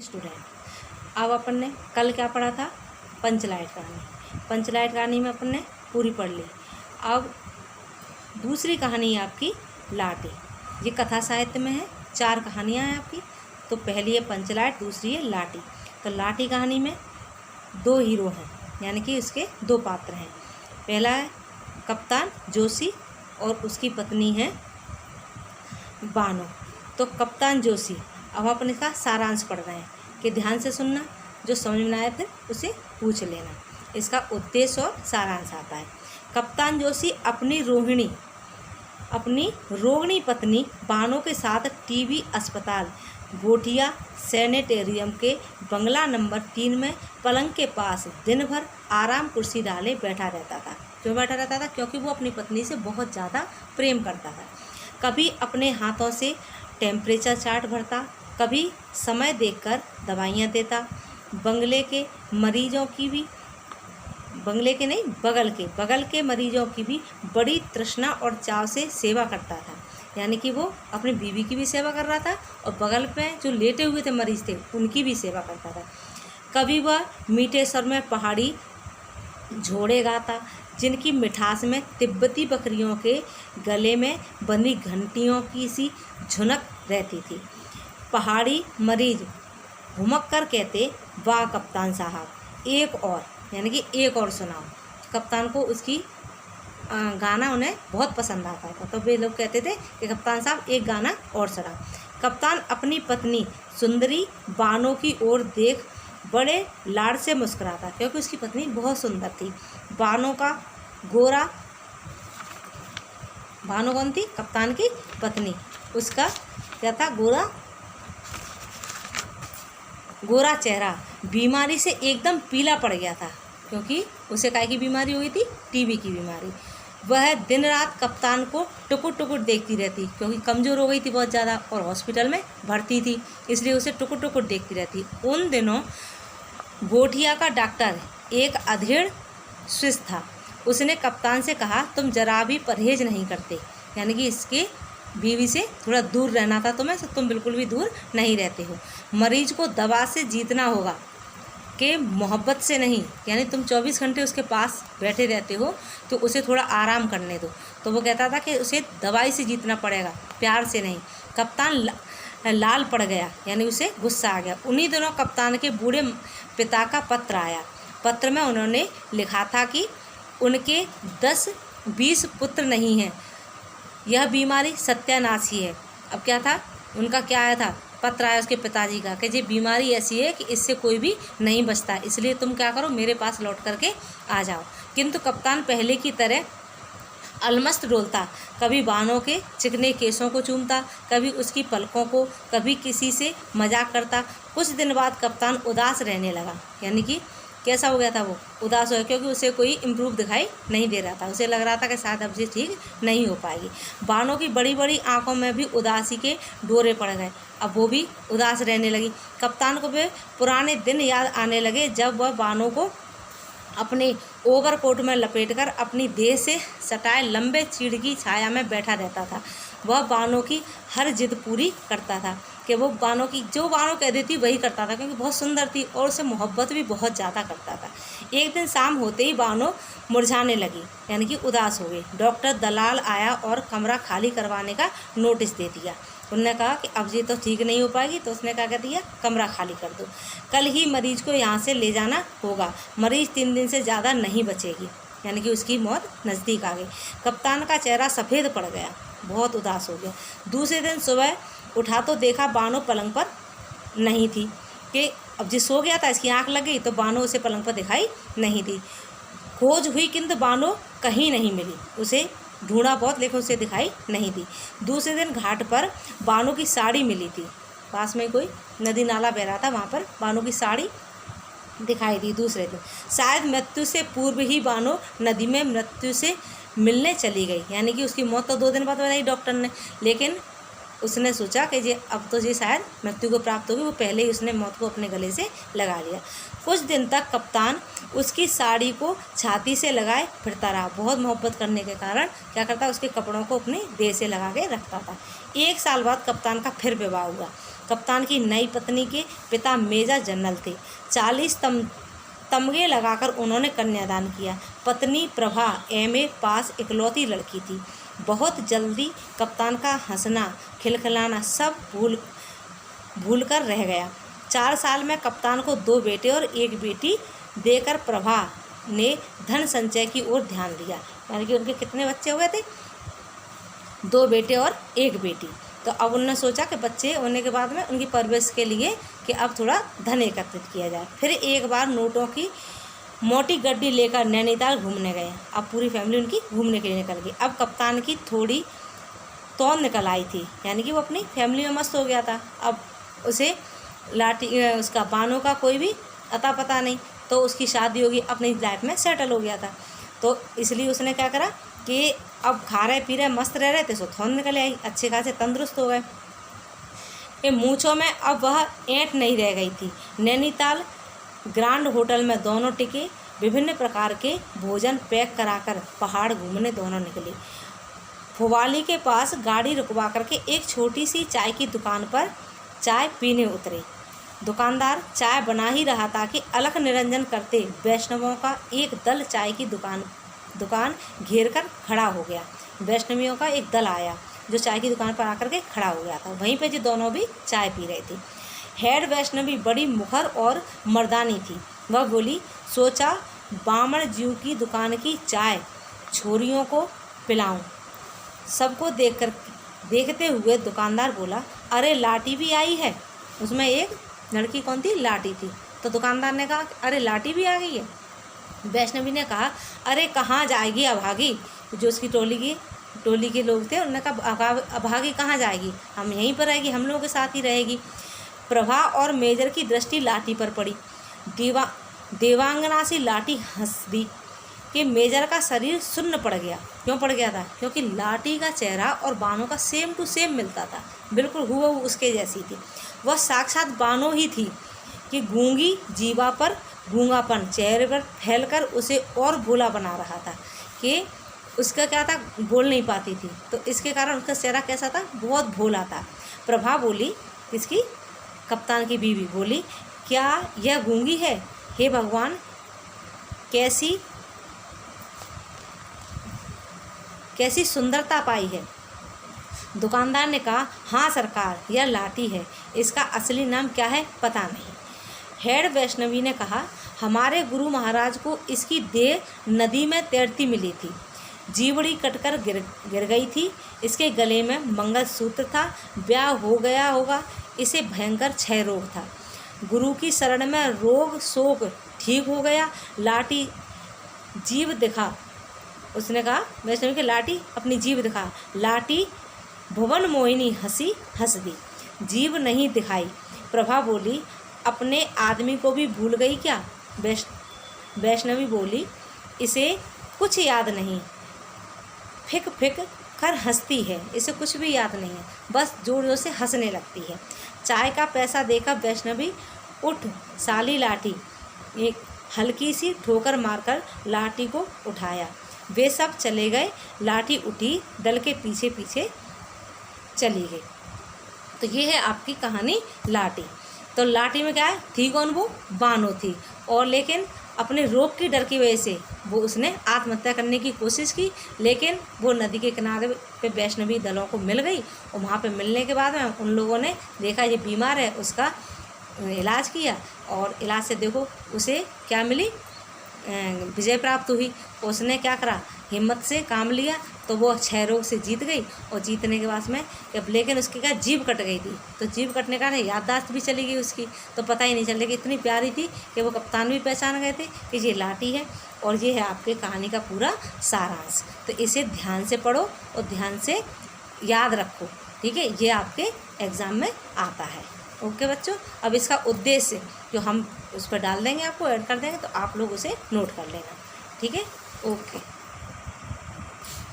Student, अब अपन ने कल क्या पढ़ा था? पंचलाइट कहानी। पंचलाइट कहानी में अपन ने पूरी पढ़ ली। अब दूसरी कहानी है आपकी लाठी। ये कथा साहित्य में है, 4 कहानियाँ हैं आपकी। तो पहली है पंचलाइट, दूसरी है लाठी। तो लाठी कहानी में 2 हीरो हैं, यानी कि उसके 2 पात्र हैं। पहला है कप्तान जोशी और उसकी पत्नी है बानो। तो कप्तान जोशी, अब अपन इसका सारांश पढ़ रहे हैं कि ध्यान से सुनना, जो समझ में आए फिर उसे पूछ लेना। इसका उद्देश्य और सारांश आता है। कप्तान जोशी अपनी रोहिणी पत्नी बानो के साथ टीबी अस्पताल गोठिया सैनिटेरियम के बंगला नंबर 3 में पलंग के पास दिन भर आराम कुर्सी डाले बैठा रहता था। क्यों बैठा रहता था? क्योंकि वो अपनी पत्नी से बहुत ज़्यादा प्रेम करता था। कभी अपने हाथों से टेम्परेचर चार्ट भरता, कभी समय देखकर दवाइयाँ देता। बगल के मरीजों की भी बड़ी तृष्णा और चाव से सेवा करता था। यानी कि वो अपनी बीवी की भी सेवा कर रहा था और बगल में जो लेटे हुए थे मरीज थे उनकी भी सेवा करता था। कभी वह मीठे स्वर में पहाड़ी झोड़े गाता, जिनकी मिठास में तिब्बती बकरियों के गले में बंधी घंटियों की सी झुनक रहती थी। पहाड़ी मरीज घुमक कर कहते, वाह कप्तान साहब, एक और, यानी कि एक और सुनाओ। कप्तान को उसकी गाना उन्हें बहुत पसंद आता था, तो वे लोग कहते थे कि कप्तान साहब एक गाना और सुनाओ। कप्तान अपनी पत्नी सुंदरी बानो की ओर देख बड़े लाड़ से मुस्कुराता, क्योंकि उसकी पत्नी बहुत सुंदर थी। बानो कौन थी? कप्तान की पत्नी। उसका क्या था? गोरा चेहरा बीमारी से एकदम पीला पड़ गया था, क्योंकि उसे काय की बीमारी हुई थी? टीबी की बीमारी। वह दिन रात कप्तान को टुकुर टुकुर देखती रहती, क्योंकि कमज़ोर हो गई थी बहुत ज़्यादा और हॉस्पिटल में भर्ती थी, इसलिए उसे टुकुर टुकुर देखती रहती। उन दिनों गोठिया का डॉक्टर एक अधेड़ स्विस था। उसने कप्तान से कहा, तुम जरा भी परहेज नहीं करते, यानी कि इसके बीवी से थोड़ा दूर रहना था तुम्हें, तुम बिल्कुल भी दूर नहीं रहते हो। मरीज को दवा से जीतना होगा कि मोहब्बत से नहीं, यानी तुम 24 घंटे उसके पास बैठे रहते हो तो उसे थोड़ा आराम करने दो। तो वो कहता था कि उसे दवाई से जीतना पड़ेगा, प्यार से नहीं। कप्तान लाल पड़ गया, यानी उसे गुस्सा आ गया। उन्हीं दिनों कप्तान के बूढ़े पिता का पत्र आया। पत्र में उन्होंने लिखा था कि उनके 10-20 पुत्र नहीं हैं, यह बीमारी सत्यानाशी है। अब क्या था? उनका क्या आया था? पत्र आया उसके पिताजी का कि ये बीमारी ऐसी है कि इससे कोई भी नहीं बचता, इसलिए तुम क्या करो, मेरे पास लौट करके आ जाओ। किंतु कप्तान पहले की तरह अलमस्त डोलता, कभी बानों के चिकने केसों को चूमता, कभी उसकी पलकों को, कभी किसी से मजाक करता। कुछ दिन बाद कप्तान उदास रहने लगा, यानी कि कैसा हो गया था? वो उदास हो गया, क्योंकि उसे कोई इम्प्रूव दिखाई नहीं दे रहा था। उसे लग रहा था कि शायद अब ये ठीक नहीं हो पाएगी। बानों की बड़ी बड़ी आंखों में भी उदासी के डोरे पड़ गए, अब वो भी उदास रहने लगी। कप्तान को वे पुराने दिन याद आने लगे, जब वह बानों को अपने ओवरकोट में लपेटकर अपनी देह से सटाए लंबे चीड़ की छाया में बैठा रहता था। वह बानों की हर जिद पूरी करता था कि वो बानों की जो बानों कह देती वही करता था, क्योंकि बहुत सुंदर थी और उसे मोहब्बत भी बहुत ज़्यादा करता था। एक दिन शाम होते ही बानो मुरझाने लगी, यानी कि उदास हो गई। डॉक्टर दलाल आया और कमरा खाली करवाने का नोटिस दे दिया। उन्होंने कहा कि अब ये तो ठीक नहीं हो पाएगी, तो उसने क्या कर दिया? कमरा खाली कर दो, कल ही मरीज को यहाँ से ले जाना होगा। मरीज 3 दिन से ज़्यादा नहीं बचेगी, यानी कि उसकी मौत नज़दीक आ गई। कप्तान का चेहरा सफ़ेद पड़ गया, बहुत उदास हो गया। दूसरे दिन सुबह उठा तो देखा बानो पलंग पर नहीं थी, कि अब जिस सो गया था इसकी आंख लग गई, तो बानो उसे पलंग पर दिखाई नहीं थी। खोज हुई किंतु बानो कहीं नहीं मिली। उसे ढूंढा बहुत, लेकिन उसे दिखाई नहीं दी। दूसरे दिन घाट पर बानो की साड़ी मिली थी, पास में कोई नदी नाला बह रहा था, वहाँ पर बानो की साड़ी दिखाई दी। दूसरे दिन शायद मृत्यु से पूर्व ही बानो नदी में मृत्यु से मिलने चली गई, यानी कि उसकी मौत तो 2 दिन बाद बताई डॉक्टर ने, लेकिन उसने सोचा कि ये अब तो ये शायद मृत्यु को प्राप्त होगी, वो पहले ही उसने मौत को अपने गले से लगा लिया। कुछ दिन तक कप्तान उसकी साड़ी को छाती से लगाए फिरता रहा। बहुत मोहब्बत करने के कारण क्या करता, उसके कपड़ों को अपने देह से लगा के रखता था। 1 साल बाद कप्तान का फिर विवाह हुआ। कप्तान की नई पत्नी के पिता मेजर जनरल थे। 40 तमगे लगाकर उन्होंने कन्यादान किया। पत्नी प्रभा MA पास इकलौती लड़की थी। बहुत जल्दी कप्तान का हंसना खिलखिलाना सब भूल कर रह गया। 4 साल में कप्तान को 2 बेटे और 1 बेटी देकर प्रभा ने धन संचय की ओर ध्यान दिया। यानी कि उनके कितने बच्चे हुए थे? 2 बेटे और 1 बेटी। तो अब उन्होंने सोचा कि बच्चे होने के बाद में उनकी परवरिश के लिए कि अब थोड़ा धन एकत्रित किया जाए। फिर एक बार नोटों की मोटी गड्डी लेकर नैनीताल घूमने गए। अब पूरी फैमिली उनकी घूमने के लिए निकल गई। अब कप्तान की थोड़ी तौन निकल आई थी, यानी कि वो अपनी फैमिली में मस्त हो गया था। अब उसे उसका बानों का कोई भी अता पता नहीं, तो उसकी शादी होगी, अपनी लाइफ में सेटल हो गया था। तो इसलिए उसने क्या करा कि अब खा रहे पी रहे मस्त रह रहे थे, सो थौन निकल आई, अच्छे खासे तंदुरुस्त हो गए। ये मूँछों में अब वह ऐंठ नहीं रह गई थी। नैनीताल ग्रांड होटल में दोनों टिके। विभिन्न प्रकार के भोजन पैक कराकर पहाड़ घूमने दोनों निकले। फुवाली के पास गाड़ी रुकवा करके एक छोटी सी चाय की दुकान पर चाय पीने उतरे। दुकानदार चाय बना ही रहा था कि अलख निरंजन करते वैष्णवों का एक दल चाय की दुकान घेर कर खड़ा हो गया। वैष्णवियों का एक दल आया जो चाय की दुकान पर आकर के खड़ा हो गया था। वहीं पे जो दोनों भी चाय पी रहे थे। हेड वैष्णवी बड़ी मुखर और मर्दानी थी। वह बोली, सोचा बामण जीव की दुकान की चाय छोरियों को पिलाऊं। सबको देखते हुए दुकानदार बोला, अरे लाटी भी आई है। उसमें एक लड़की कौन थी? लाटी थी। तो दुकानदार ने कहा, अरे लाटी भी आ गई है। वैष्णवी ने कहा, अरे कहाँ जाएगी अभागी? जो उसकी टोली के लोग थे उन्होंने कहा, अभागी कहाँ जाएगी, हम यहीं पर रहेगी, हम लोगों के साथ ही रहेगी। प्रभा और मेजर की दृष्टि लाटी पर पड़ी। देवांगना सी लाटी हंस दी कि मेजर का शरीर सुन्न पड़ गया। क्यों पड़ गया था? क्योंकि लाटी का चेहरा और बानों का सेम टू सेम मिलता था, बिल्कुल हुबहू उसके जैसी थी। वह साक्षात बानो ही थी कि गूंगी जीवा पर गूंगापन चेहरे पर फैलकर उसे और भोला बना रहा था कि उसका क्या था, बोल नहीं पाती थी। तो इसके कारण उसका चेहरा कैसा था? बहुत भोला था। प्रभा बोली, किसकी? कप्तान की बीवी बोली, क्या यह गूंगी है? हे भगवान, कैसी सुंदरता पाई है। दुकानदार ने कहा, हाँ सरकार, यह लाटी है। इसका असली नाम क्या है पता नहीं। हेड वैष्णवी ने कहा, हमारे गुरु महाराज को इसकी देह नदी में तैरती मिली थी। जीवड़ी कटकर गिर गई थी। इसके गले में मंगलसूत्र था। ब्याह हो गया होगा। इसे भयंकर क्षय रोग था। गुरु की शरण में रोग शोक ठीक हो गया। लाटी जीव दिखा। उसने कहा वैष्णवी की, लाटी अपनी जीव दिखा। लाटी भुवन मोहिनी हंस दी, जीव नहीं दिखाई। प्रभा बोली, अपने आदमी को भी भूल गई क्या? वैष्णवी बोली, इसे कुछ याद नहीं, फिक कर हंसती है, इसे कुछ भी याद नहीं है, बस जोर जोर से हंसने लगती है। चाय का पैसा देकर वैष्णवी उठ साली लाटी, एक हल्की सी ठोकर मारकर लाटी को उठाया। वे सब चले गए। लाठी उठी, दल के पीछे पीछे चली गई। तो ये है आपकी कहानी लाठी। तो लाठी में क्या है, थी कौन? वो बानो थी। और लेकिन अपने रोग की डर की वजह से वो उसने आत्महत्या करने की कोशिश की, लेकिन वो नदी के किनारे पे वैष्णवी दलों को मिल गई। और वहाँ पे मिलने के बाद में उन लोगों ने देखा ये बीमार है, उसका इलाज किया। और इलाज से देखो उसे क्या मिली, विजय प्राप्त हुई। उसने क्या करा, हिम्मत से काम लिया, तो वो क्षय रोग से जीत गई। और जीतने के बाद में लेकिन उसकी क्या जीभ कट गई थी। तो जीभ कटने का याददाश्त भी चली गई उसकी। तो पता ही नहीं चल कि इतनी प्यारी थी कि वो कप्तान भी पहचान गए थे कि ये लाठी है। और ये है आपके कहानी का पूरा सारांश। तो इसे ध्यान से पढ़ो और ध्यान से याद रखो, ठीक है। ये आपके एग्ज़ाम में आता है। ओके बच्चों, अब इसका उद्देश्य जो हम उस पर डाल देंगे, आपको ऐड कर देंगे, तो आप लोग उसे नोट कर लेना, ठीक है। ओके।